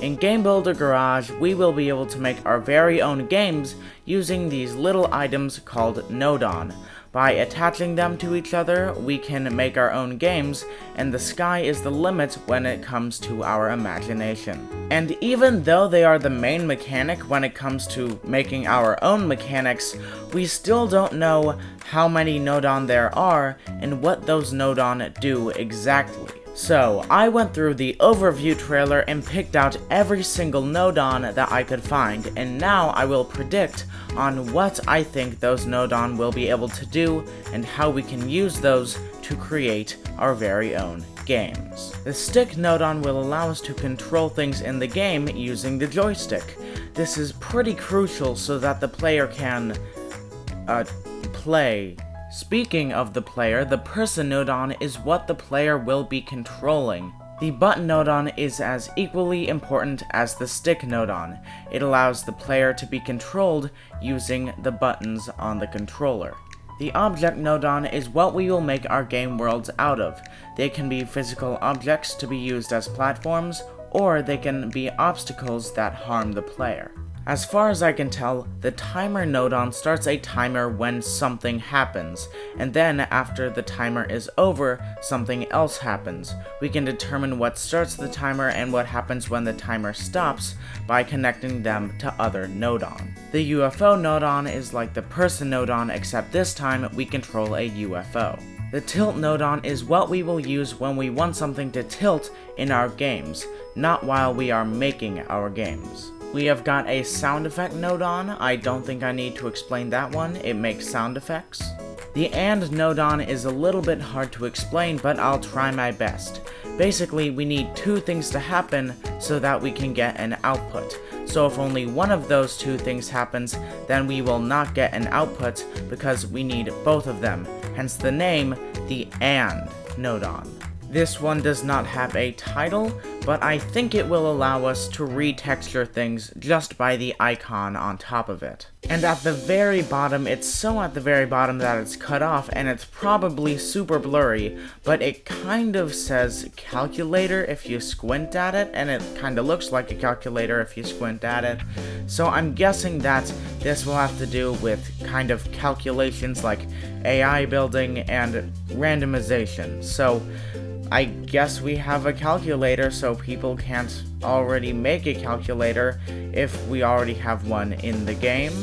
In Game Builder Garage, we will be able to make our very own games using these little items called Nodon. By attaching them to each other, we can make our own games, and the sky is the limit when it comes to our imagination. And even though they are the main mechanic when it comes to making our own mechanics, we still don't know how many Nodon there are and what those Nodon do exactly. So, I went through the overview trailer and picked out every single Nodon that I could find, and now I will predict on what I think those Nodon will be able to do and how we can use those to create our very own games. The stick Nodon will allow us to control things in the game using the joystick. This is pretty crucial so that the player can play. Speaking of the player, the person Nodon is what the player will be controlling. The button Nodon is as equally important as the stick Nodon. It allows the player to be controlled using the buttons on the controller. The object Nodon is what we will make our game worlds out of. They can be physical objects to be used as platforms, or they can be obstacles that harm the player. As far as I can tell, the timer Nodon starts a timer when something happens, and then after the timer is over, something else happens. We can determine what starts the timer and what happens when the timer stops by connecting them to other Nodon. The UFO Nodon is like the person Nodon, except this time we control a UFO. The tilt Nodon is what we will use when we want something to tilt in our games, not while we are making our games. We have got a sound effect Nodon. I don't think I need to explain that one. It makes sound effects. The AND Nodon is a little bit hard to explain, but I'll try my best. Basically, we need two things to happen so that we can get an output. So if only one of those two things happens, then we will not get an output because we need both of them. Hence the name, the AND Nodon. This one does not have a title, but I think it will allow us to retexture things just by the icon on top of it. And at the very bottom, it's so at the very bottom that it's cut off, and it's probably super blurry, but it kind of says calculator if you squint at it, and it kind of looks like a calculator if you squint at it. So I'm guessing that this will have to do with kind of calculations like AI building and randomization. So I guess we have a calculator, so people can't already make a calculator if we already have one in the game.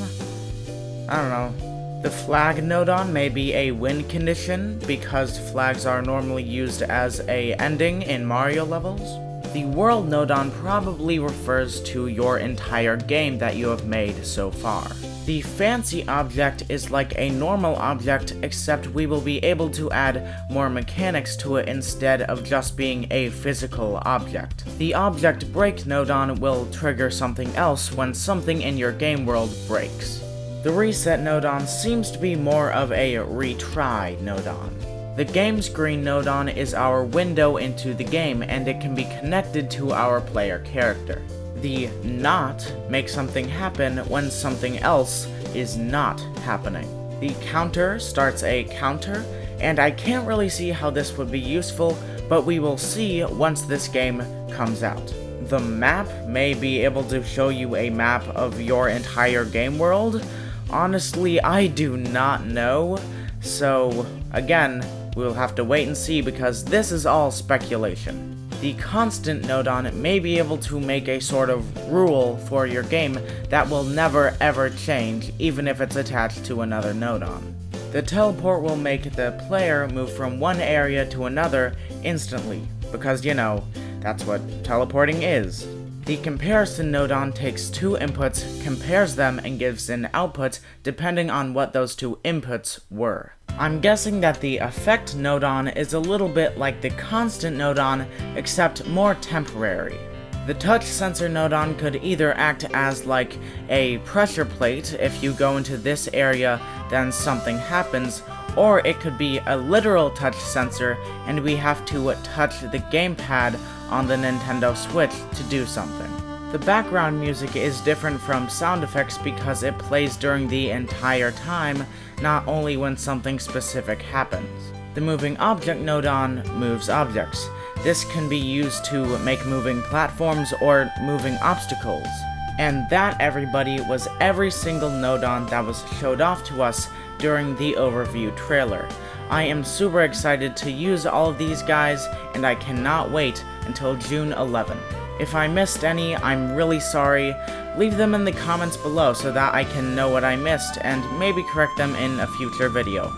I don't know. The flag Nodon may be a win condition, because flags are normally used as a ending in Mario levels. The world Nodon probably refers to your entire game that you have made so far. The fancy object is like a normal object, except we will be able to add more mechanics to it instead of just being a physical object. The object break Nodon will trigger something else when something in your game world breaks. The reset Nodon seems to be more of a retry Nodon. The game screen Nodon is our window into the game, and it can be connected to our player character. The not makes something happen when something else is not happening. The counter starts a counter, and I can't really see how this would be useful, but we will see once this game comes out. The map may be able to show you a map of your entire game world. Honestly, I do not know, so again, we'll have to wait and see because this is all speculation. The constant Nodon may be able to make a sort of rule for your game that will never ever change, even if it's attached to another Nodon. The teleport will make the player move from one area to another instantly, because you know, that's what teleporting is. The comparison Nodon takes two inputs, compares them, and gives an output depending on what those two inputs were. I'm guessing that the effect Nodon is a little bit like the constant Nodon, except more temporary. The touch sensor Nodon could either act as like a pressure plate. If you go into this area, then something happens, or it could be a literal touch sensor and we have to touch the gamepad on the Nintendo Switch to do something. The background music is different from sound effects because it plays during the entire time, not only when something specific happens. The moving object Nodon moves objects. This can be used to make moving platforms or moving obstacles. And that, everybody, was every single Nodon that was showed off to us during the overview trailer. I am super excited to use all of these guys, and I cannot wait until June 11. If I missed any, I'm really sorry. Leave them in the comments below so that I can know what I missed and maybe correct them in a future video.